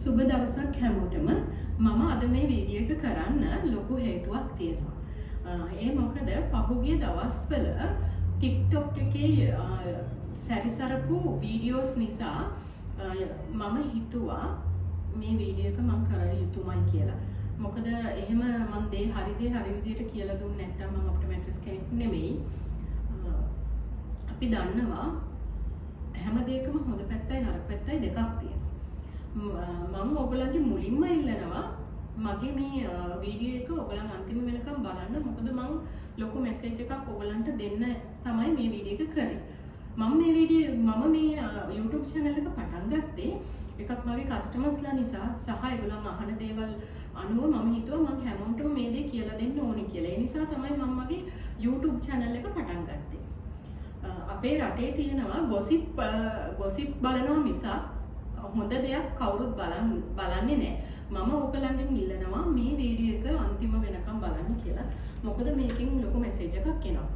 සුබ දවසක් හැමෝටම. මම අද මේ වීඩියෝ එක කරන්න ලොකු හේතුවක් තියෙනවා. ඒ මොකද පහුගිය දවස්වල TikTok එකේ සැරිසරපු වීඩියෝස් නිසා මම හිතුවා මේ වීඩියෝ එක මම කරන්න යුතුමයි කියලා. මොකද එහෙම මම හරි විදියට කියලා දුන්නේ නැත්නම් මම ඔප්ටෝමැට්‍රික්ස් කෙනෙක් නෙමෙයි. අපි දන්නවා හැම දෙයකම හොඳ පැත්තයි නරක පැත්තයි දෙකක් තියෙනවා. මම ඔයගලන්ගේ මුලින්ම ඉල්ලනවා මගේ මේ වීඩියෝ එක ඔයගලන් අන්තිම වෙනකම් බලන්න. මොකද මම ලොකු මැසේජ් එකක් ඔයගලන්ට දෙන්න තමයි මේ වීඩියෝ එක කරේ. මම මේ YouTube channel එක පටන් ගත්තේ එකක් මගේ කස්ටමර්ස්ලා නිසා සහ ඒගොල්ලන් අහන දේවල් අනුව මම හිතුවා මම හැමෝටම මේ දේ කියලා දෙන්න ඕනි කියලා. ඒ නිසා තමයි මම මගේ YouTube channel එක පටන් ගත්තේ. අපේ රටේ තියෙනවා ගොසිප් බලනවා මිසක් හොඳ දෙයක් කවුරුත් බලන්නේ නැහැ. මම ඔයගලන්ගෙන් ඉල්ලනවා මේ වීඩියෝ එක අන්තිම වෙනකම් බලන්න කියලා. මොකද මේකෙන් ලොකු මැසේජ් එකක් එනවා.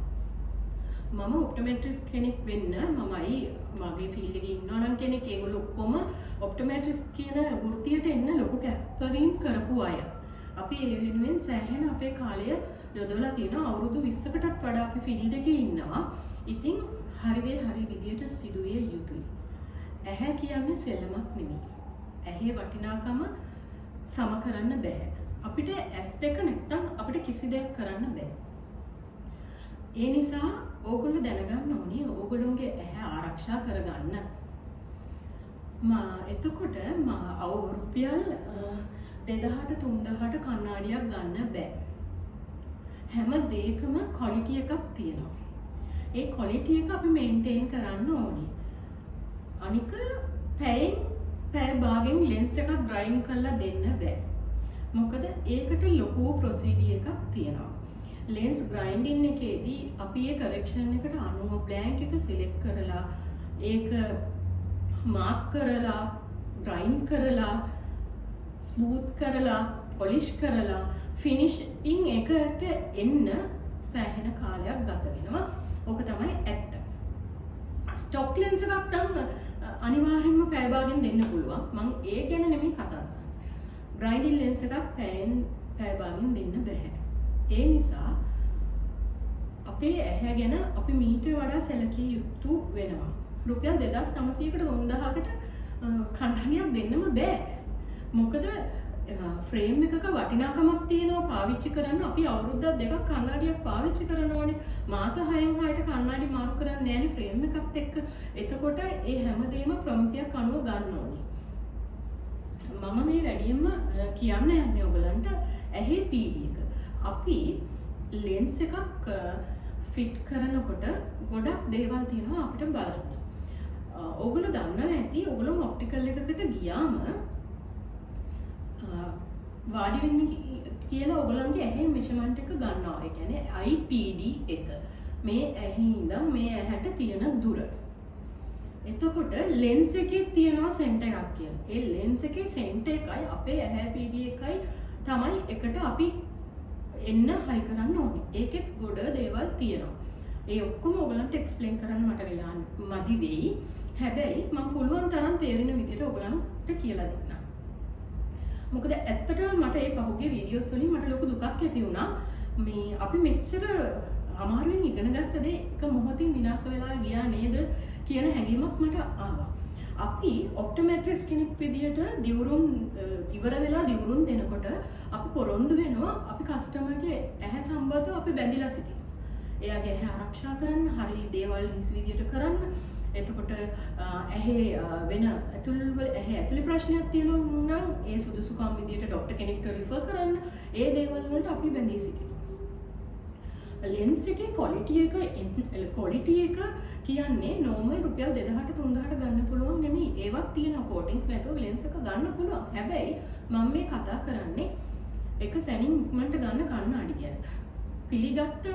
මම ඔප්ටෝමැට්‍රික්ස් කෙනෙක් වෙන්න මමයි මගේ ෆීල්ඩ් එකේ ඉන්නවා නම් කෙනෙක් ඒගොල්ලෝ ඔක්කොම ඔප්ටෝමැට්‍රික්ස් කියන වෘත්තියට එන්න ලොකු කැපවීම් කරපු අය. අපි ඒ වෙනුවෙන් සෑහෙන අපේ කාලය යොදවලා තියෙනවා. අවුරුදු 20කටත් වඩා අපි ෆීල්ඩ් එකේ ඉන්නවා. ඉතින් හරි විදියට සිදුවිය යුතුයි. ඇහැ කියන්නේ සෙල්ලමක් නෙමෙයි. ඇහි වටිනාකම සම කරන්න බෑ. අපිට ඇස් දෙක නැත්තම් අපිට කිසි දෙයක් කරන්න බෑ. ඒ නිසා ඕගොල්ලෝ දැනගන්න ඕනේ ඕගොල්ලෝගේ ඇහැ ආරක්ෂා කරගන්න. එතකොට රුපියල් 2000-3000ට කණ්ණාඩියක් ගන්න බෑ. හැම දෙයකම ක්වොලිටි එකක් තියෙනවා. ඒ ක්වොලිටි එක අපි මේන්ටේන් කරන්න ඕනේ. අනික පැය භාගෙන් ලෙන්ස් එකක් ග්‍රයින්ඩ් කරලා දෙන්න බෑ. මොකද ඒකට ලොකු ප්‍රොසීඩියර් එකක් තියෙනවා. ලෙන්ස් ග්‍රයින්ඩින් එකේදී අපි ඒ කරෙක්ෂන් එකට අනුව බ්ලැන්ක් එක සිලෙක්ට් කරලා ඒක මාක් කරලා ග්‍රයින්ඩ් කරලා ස්මූත් කරලා පොලිෂ් කරලා ෆිනිෂින් එකට එන්න සෑහෙන කාලයක් ගත වෙනවා. ඕක තමයි ඇත්ත. ස්ටොක් ලෙන්ස් එකක් නම් අනිවාර්යෙන්ම පැය භාගෙන් දෙන්න පුළුවන්. මම ඒ ගැන නෙමෙයි කතා කරන්නේ. ග්‍රයින්ඩින් ලෙන්ස් එකක් පැය භාගෙන් දෙන්න බෑ. ඒ නිසා අපේ ඇහැ ගැන අපි මීට වඩා සැලකිය යුතු වෙනවා. රුපියල් 2900කට 3000කට කණ්ඩායමක් දෙන්නම බෑ. මොකද ෆ්‍රේම් එකක වටිනාකමක් තියෙනවා පාවිච්චි කරන්න. අපි අවුරුද්දක් දෙකක් කණ්ණාඩියක් පාවිච්චි කරනවානේ. මාස 6න් 6ට කණ්ණාඩි මාරු කරන්නේ නැහැනේ ෆ්‍රේම් එකත් එක්ක. එතකොට ඒ හැමදේම ප්‍රමිතියක් අනුව ගන්න ඕනේ. මම මේ වැඩියෙන්ම කියන්න යන්නේ ඔයගලන්ට ඇහි PD එක. අපි ලෙන්ස් එකක් ෆිට් කරනකොට ගොඩක් දේවල් තියෙනවා අපිට බලන්න. ඔයගොල්ලෝ දන්නවා ඇති ඔයගොල්ලෝ ඔප්ටිකල් එකකට ගියාම වාඩි වෙන්න කියලා ඔයගොල්ලන්ගේ ඇහි මෙෂර්මන්ට් එක ගන්නවා. ඒ කියන්නේ IPD එක. මේ ඇහි ඉඳන් මේ ඇහැට තියෙන දුර. එතකොට ලෙන්ස් එකේ තියෙනවා සෙන්ටර් එකක් කියලා. ඒ ලෙන්ස් එකේ සෙන්ටර් එකයි අපේ ඇහැ PD එකයි තමයි එකට අපි එන්න හයි කරන්න ඕනේ. ඒකෙත් ගොඩ දේවල් තියෙනවා. ඒ ඔක්කොම ඔයගලන්ට එක්ස්ප්ලেইন කරන්න මට වෙලා මදි වෙයි. හැබැයි මම පුළුවන් තරම් තේරෙන විදිහට ඔයගලන්ට කියලා දෙන්නම්. මොකද ඇත්තටම මට මේ පහුගිය වීඩියෝස් වලින් මට ලොකු දුකක් ඇති වුණා. මේ අපි මෙච්චර අමාරුවෙන් ඉගෙන ගත්ත දේ එක මොහොතින් විනාශ වෙලා ගියා නේද කියන හැඟීමක් මට ආවා. අපි ඔප්ටෝමැට්‍රික්ස් කෙනෙක් විදියට දිවුරුම් ඉවර වෙලා දිවුරුම් දෙනකොට අපි පොරොන්දු වෙනවා අපි කස්ටමර්ගේ ඇහැ සම්බන්ධව අපි බැඳිලා සිටිනවා. එයාගේ ඇහැ ආරක්ෂා කරන්න, හරි දේවල් නිසි විදියට කරන්න. එතකොට ඇහි වෙන ඇතුළේ ප්‍රශ්නයක් තියෙනවා නම් ඒ සුදුසුකම් විදියට ડોක්ටර් කෙනෙක්ට රිෆර් කරන්න. ඒ දේවල් වලට අපි බැඳී සිටිනවා. ලෙන්ස් එකේ ක්වොලිටි එක කියන්නේ නෝමල් රුපියල් 2000-3000ට ගන්න පුළුවන් නෙමෙයි. ඒවත් තියෙනවා කෝටින්ග්ස් නැතුව ලෙන්ස් එක ගන්න පුළුවන්. හැබැයි මම මේ කතා කරන්නේ එක සැනින් ඉක්මනට ගන්න කණ්ණාඩි ගැන. පිළිගත්ත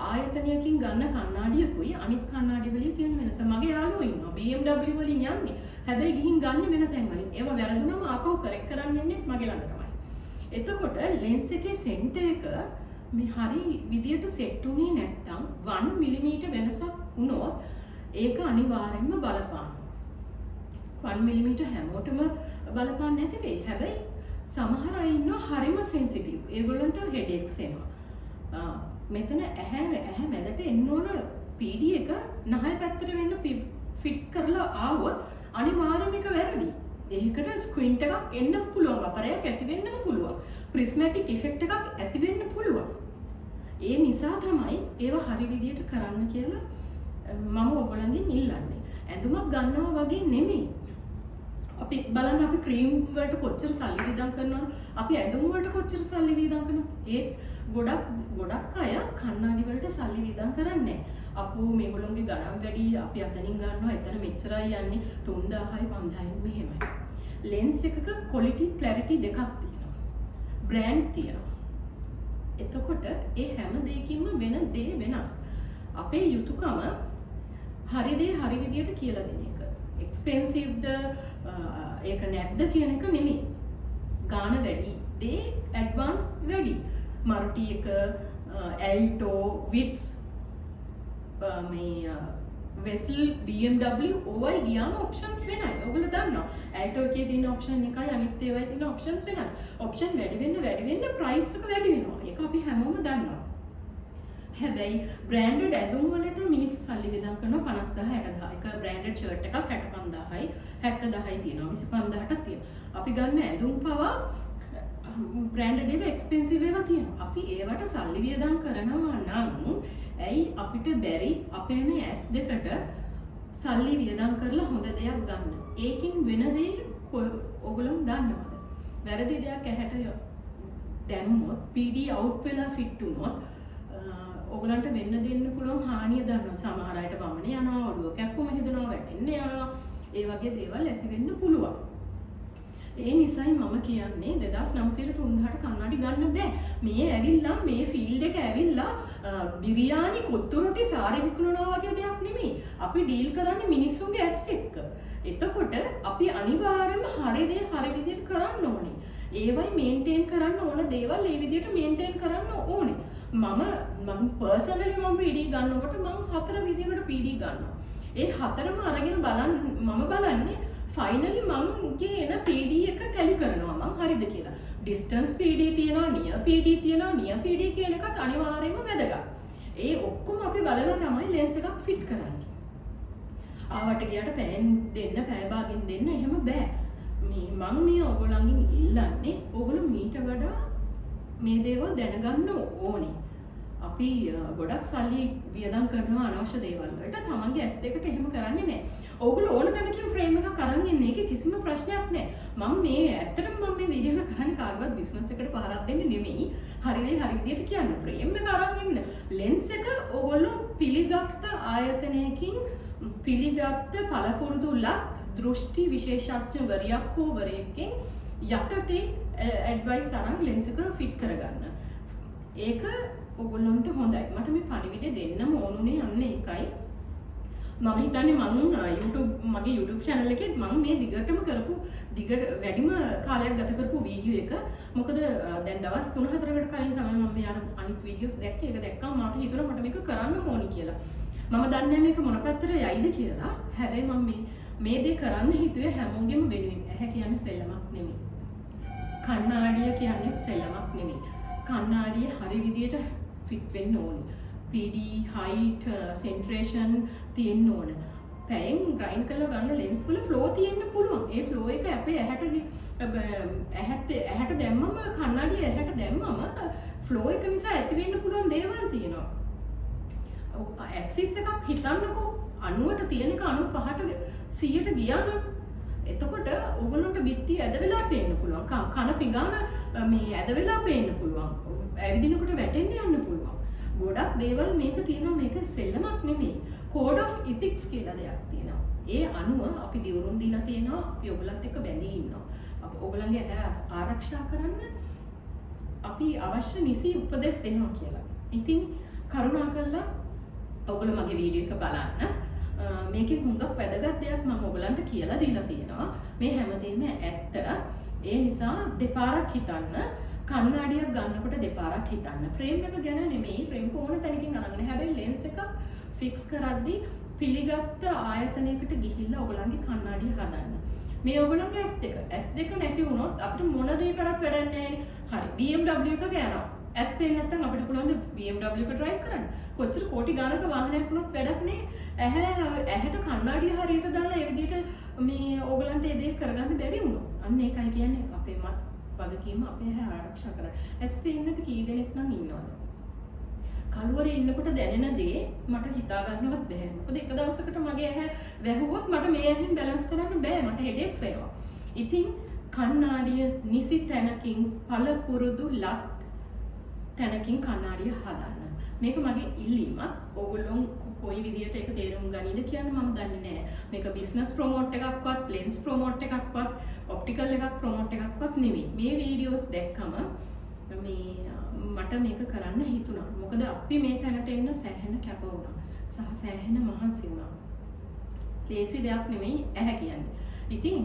ආයතනයකින් ගන්න කණ්ණාඩියකුයි අනිත් කණ්ණාඩි වලින් තියෙන වෙනස. මගේ යාළුවෝ ඉන්නවා BMW වලින් යන්නේ. හැබැයි ගිහින් ගන්න වෙන තැන් වලින්. ඒවා වැරදුනම ආපහු කරෙක්ට් කරන්න එන්නේ මගේ ළඟටමයි. එතකොට ලෙන්ස් එකේ සෙන්ටර් එක මේ හරි විදියට සෙට් උනේ නැත්තම් 1 මිලිමීටර් වෙනසක් වුණොත් ඒක අනිවාර්යෙන්ම බලපානවා. 1 mm හැමෝටම බලපාන්න නැති වෙයි. හැබැයි සමහර අය ඉන්නවා හරිම සෙන්සිටිව්. ඒගොල්ලන්ට හෙඩේක්ස් එනවා. මෙතන ඇහැ මැදට එන්න ඕන PD එක නහය පැත්තට වෙන්න ෆිට කරලා ආවොත් අනිවාර්යයෙන්ම ඒක වැරදි. ඒකට ස්ක්වින්ට් එකක් එන්න පුළුවන්. අපරයක් ඇති වෙන්නම පුළුවන්. ප්‍රිස්මැටික් ඉෆෙක්ට් එකක් ඇති වෙන්න පුළුවන්. ඒ නිසා තමයි ඒව හරි විදියට කරන්න කියලා මම ඔයගොල්ලන්ගෙන් ඉල්ලන්නේ. ඇඳුමක් ගන්නවා වගේ නෙමෙයි. අපි බලන්න අපි ක්‍රීම් වලට කොච්චර සල්ලි වියදම් කරනවද? අපි ඇඳුම් වලට කොච්චර සල්ලි වියදම් කරනවද? ඒත් ගොඩක් අය කණ්ණාඩි වලට සල්ලි වියදම් කරන්නේ නැහැ. අපෝ මේගොල්ලෝගේ ගණන් වැඩි, අපි අතනින් ගන්නවා එතන මෙච්චරයි යන්නේ 3000යි 5000යි මෙහෙමයි. ලෙන්ස් එකක ක්වොලිටි ක්ලැරිටි දෙකක් තියෙනවා. බ්‍රෑන්ඩ් තියෙනවා. එතකොට ඒ හැම දෙයකින්ම වෙන දේ වෙනස්. අපේ යුතුයකම හරි දේ හරි විදියට කියලා දෙන එක. එක්ස්පෙන්සිව්ද ඒක නැද්ද කියන එක නෙමෙයි. ගාන වැඩි දේ ඇඩ්වාන්ස් වැඩි. මරුටි එක ඇල්ටෝ විට්ස් මේ වෙසල් BMW ඕවයි ගියාම ඔප්ෂන්ස් වෙනයි. ඔයගොල්ලෝ දන්නවා. ඇල්ටෝ එකේ තියෙන ඔප්ෂන් එකයි අනිත් ඒවායේ තියෙන ඔප්ෂන්ස් වෙනස්. ඔප්ෂන් වැඩි වෙන්න ප්‍රයිස් එක වැඩි වෙනවා. ඒක අපි හැමෝම දන්නවා. හැබැයි බ්‍රෑන්ඩඩ් ඇඳුම් වලට මිනිස්සු සල්ලි වියදම් කරනවා 50000 60000. එක බ්‍රෑන්ඩඩ් ෂර්ට් එකක් 65000යි 70000යි තියෙනවා 25000ක් තියෙනවා. අපි ගන්න ඇඳුම් පවා බ්‍රෑන්ඩඩ් ඒවා එක්ස්පෙන්සිව් ඒවා තියෙනවා. අපි ඒවට සල්ලි වියදම් කරනවා නම් ඇයි අපිට බැරි අපේ මේ ඇස් දෙකට සල්ලි වියදම් කරලා හොඳ දෙයක් ගන්න. ඒකෙන් වෙන දේ ඔයගොල්ලෝ දන්නවද? වැරදි දෙයක් ඇහැට දැම්මොත් PD අවුට් වෙලා ෆිට වුණොත් ඔයගලන්ට වෙන්න දෙන්න පුළුවන් හානිය දන්නවා. සමහර අයට වමනේ යනවා, ඔළුව කැක්කුම හිදෙනවා, වැටෙන්න යනවා. ඒ වගේ දේවල් ඇති වෙන්න පුළුවන්. ඒ නිසායි මම කියන්නේ 2903ට කන්නඩි ගන්න බෑ. මේ ඇවිල්ලා මේ ෆීල්ඩ් එක ඇවිල්ලා බිරියානි කොත්තු රොටි සාරි විකුණනවා වගේ දෙයක් නෙමෙයි. අපි ඩීල් කරන්නේ මිනිස්සුන්ගේ ඇස් එක්ක. එතකොට අපි අනිවාර්යයෙන්ම හරි දේ හරි විදිහට කරන්න ඕනේ. ඒවයි මේන්ටේන් කරන්න ඕන දේවල් ඒ විදිහට මේන්ටේන් කරන්න ඕනේ. මම පර්සනලි මම PD ගන්නකොට මම 4 විදිහකට PD ගන්නවා. ඒ 4ම අරගෙන මම බලන්නේ ෆයිනලි මමගේ එන PD එක ටැලි කරනවා මම හරිද කියලා. ඩිස්ටන්ස් PD තියෙනවා, නියර් PD තියෙනවා. නියර් PD කියන එකත් අනිවාර්යයෙන්ම වැදගත්. ඒ ඔක්කොම අපි බලලා තමයි ලෙන්ස් එකක් ෆිට කරන්නේ. ආවට ගියට පැයෙන් දෙන්න, පැය භාගෙන් දෙන්න එහෙම බෑ. මම මේ ඔයගොල්ලන්ගෙන් ඉල්ලන්නේ ඔයගොල්ලෝ මීට වඩා මේ දේවල් දැනගන්න ඕනේ. අපි ගොඩක් සල්ලි වියදම් කරනවා අනවශ්‍ය දේවල් වලට. තමන්ගේ ඇස් දෙකට එහෙම කරන්නේ නැහැ. ඔයගොල්ලෝ ඕන තැනකින් ෆ්‍රේම් එකක් අරන් ඉන්නේ. ඒකේ කිසිම ප්‍රශ්නයක් නැහැ. මම ඇත්තටම මේ වීඩියෝ එක කරන්නේ කාගවත් බිස්නස් එකට පහරක් දෙන්න නෙමෙයි. හරි දේ හරි විදියට කියන්න. ෆ්‍රේම් එක අරන් ඉන්න. ලෙන්ස් එක ඔයගොල්ලෝ පිළිගත්ත ආයතනයකින් පිළිගත්ත පළපුරුදුලත් දෘෂ්ටි විශේෂඥවරියක් හෝ වරයෙක්ගෙන් යටතේ ඇඩ්වයිස් අරන් ලෙන්ස් එක ෆිට කරගන්න. ඒක ඔයගොල්ලන්ට හොඳයි. මට මේ පණිවිඩය දෙන්නම ඕනුනේ යන්නේ ඒකයි. මම හිතන්නේ මගේ YouTube channel එකේ මම මේ දිගටම කරපු වැඩිම කාලයක් ගත කරපු වීඩියෝ එක. මොකද දැන් දවස් 3-4කට කලින් තමයි මම මේ අනිත් වීඩියෝස් දැක්කේ. ඒක දැක්කම මට හිතුණා මට මේක කරන්න ඕනි කියලා. මම දන්නේ මේක මොන පැත්තට යයිද කියලා. හැබැයි මම මේ දේ කරන්න හිතුවේ හැමෝගෙම වෙනුවෙන්. ඇහැ කියන්නේ සෙල්ලමක් නෙමෙයි. කණ්ණාඩිය කියන්නේ සෙල්ලමක් නෙමෙයි. කණ්ණාඩිය හරි විදියට ෆිට වෙන්න ඕනේ. PD height centration තියෙන්න ඕන. පැයෙන් ග්‍රයින්ඩ් කරලා ගන්න ලෙන්ස් වල ෆ්ලෝ තියෙන්න පුළුවන්. ඒ ෆ්ලෝ එක අපේ ඇහැට දැම්මම කණ්ණාඩිය ඇහැට දැම්මම ෆ්ලෝ එක නිසා ඇති වෙන්න පුළුවන් දේවල් තියෙනවා. ඇක්සිස් එකක් හිතන්නකෝ 90ට තියෙන එක 95ට 100ට ගියා නම් එතකොට ඔයගොල්ලන්ට බිත්ති ඇද වෙලා පේන්න පුළුවන්. කන පිඟාන මේ ඇද වෙලා පේන්න පුළුවන්. ඇවිදිනකොට වැටෙන්න යන්න පුළුවන්. ගොඩක් දේවල් මේක තියෙනවා. මේක සෙල්ලමක් නෙමෙයි. කෝඩ් ඔෆ් ඉතික්ස් කියලා දෙයක් තියෙනවා. ඒ අනුව අපි දියුරුම් දීලා තියෙනවා. අපි ඔයගලත් එක්ක බැඳී ඉන්නවා. අපි ඔයගලන්ගේ ඇහැ ආරක්ෂා කරන්න අපි අවශ්‍ය නිසි උපදෙස් දෙනවා කියලා. ඉතින් කරුණාකරලා ඔයගොල්ලෝ මගේ වීඩියෝ එක බලන්න. මේකේ හුඟක් වැදගත් දෙයක් මම ඔයගලන්ට කියලා දීලා තියෙනවා. මේ හැමදේම ඇත්ත. ඒ නිසා දෙපාරක් හිතන්න. කණ්ණාඩියක් ගන්නකොට දෙපාරක් හිතන්න. ෆ්‍රේම් එක ගැන නෙමෙයි. ෆ්‍රේම් එක ඕන තැනකින් අරගෙන. හැබැයි ලෙන්ස් එක ෆික්ස් කරද්දී පිළිගත්ත ආයතනයකට ගිහිල්ලා ඔයගලන්ගේ කණ්ණාඩිය හදන්න. මේ ඔයගලන්ගේ S2 නැති වුණොත් අපිට මොන දේ කරත් වැඩක් නැහැ. හරි BMW එකක යනවා. S පේන්නේ නැත්නම් අපිට පුළුවන් BMW එක drive කරන්න. කොච්චර කෝටි ගාණක වාහනයක් වුණත් වැඩක් නැහැ. ඇහැට කණ්ණාඩිය හරියට දාලා ඒ විදිහට මේ ඕගලන්ට ඒ දේ කරගන්න බැරි වුණා. අන්න ඒකයි කියන්නේ අපේ වගකීම අපේ ඇහැ ආරක්ෂා කරන්න. S පේන්නේ නැති කී දෙනෙක් නම් ඉන්නවද? කලුවරේ ඉන්නකොට දැනෙන දේ මට හිතා ගන්නවත් බැහැ. මොකද එක දවසකට මගේ ඇහැ වැහුවොත් මට මේ ඇහෙන් බැලන්ස් කරන්න බෑ. මට හෙඩේක්ස් එනවා. ඉතින් කණ්ණාඩිය නිසි තැනකින් පළපුරුදු ලත් තැනකින් කණ්ණාඩිය හදන්න. මේක මගේ ඉල්ලීමක්. ඕගොල්ලෝ කොයි විදියට ඒක තේරුම් ගනීද කියන්නේ මම දන්නේ නැහැ. මේක බිස්නස් ප්‍රොමෝට් එකක්වත්, ලෙන්ස් ප්‍රොමෝට් එකක්වත්, ඔප්ටිකල් එකක් ප්‍රොමෝට් එකක්වත් නෙමෙයි. මේ වීඩියෝස් දැක්කම මේ මට මේක කරන්න හිතුණා. මොකද අපි මේ තැනට එන්න සෑහෙන කැප වුණා. සහ සෑහෙන මහන්සි වුණා. ලේසි දෙයක් නෙමෙයි ඇහැ කියන්නේ. ඉතින්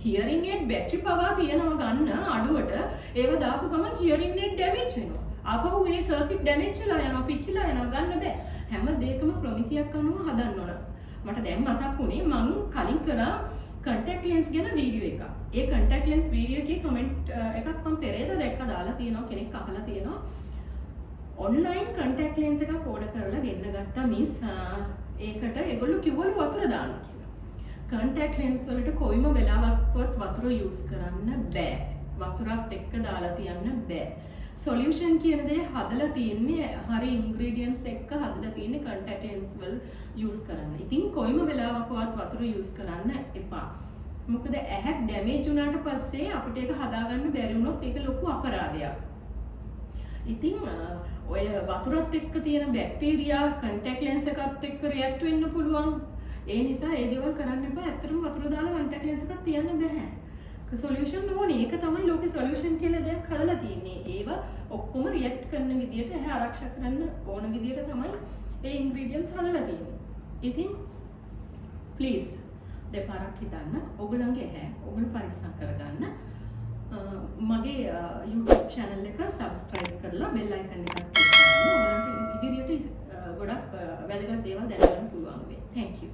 hearing aid battery power තියනවා ගන්න අඩුවට ඒව දාපු ගමන් hearing aid damage වෙනවා. ආපහු ඒ circuit damage වෙලා යනවා, පිච්චිලා යනවා, ගන්න බෑ. හැම දෙයකම ප්‍රමිතියක් අනුව හදන්න ඕන. මට දැන් මතක් වුණේ මං කලින් කරා contact lens ගැන වීඩියෝ එකක්. ඒ contact lens වීඩියෝ එකේ කමෙන්ට් එකක් මම පෙරේද දැක්ක දාලා තියෙනවා, කෙනෙක් අහලා තියෙනවා. online contact lens එකක් order කරලා ගෙන්න ගත්තා මිස් ඒකට ඒගොල්ලෝ කිව්වලු වතුර දාන්න කියලා. contact lens වලට කොයිම වෙලාවකවත් වතුර use කරන්න බෑ. වතුරත් එක්ක දාලා තියන්න බෑ. solution කියන දේ හදලා තියෙන්නේ හරි ingredients එක්ක හදලා තියෙන්නේ contact lens වල use කරන්න. ඉතින් කොයිම වෙලාවකවත් වතුර use කරන්න එපා. මොකද ඇහැ damage වුණාට පස්සේ අපිට ඒක හදාගන්න බැරි වුණොත් ඒක ලොකු අපරාධයක්. ඉතින් ඔය වතුරත් එක්ක තියෙන බැක්ටීරියා contact lens එකත් එක්ක react වෙන්න පුළුවන්. ඒ නිසා ඒ දේවල් කරන්න එපා. ඇත්තටම වතුර දාලා contact lens එකක් තියන්න බෑ. solution ඕනේ. ඒක තමයි ලෝකේ solution කියලා දෙයක් හදලා තියෙන්නේ. ඒව ඔක්කොම react කරන විදියට ඇහැ ආරක්ෂා කරන්න ඕන විදියට තමයි ඒ ingredients හදලා තියෙන්නේ. ඉතින් please දෙපාරක් හිතන්න. ඔයගලන්ගේ ඇහැ ඔයගොල්ලෝ පරිස්සම් කරගන්න. මගේ YouTube channel එක subscribe කරලා bell icon එකක් click කරන්න. ඔයාලට ඉදිරියට ගොඩක් වැදගත් දේවල් දැනගන්න පුළුවන් වෙයි. Thank you.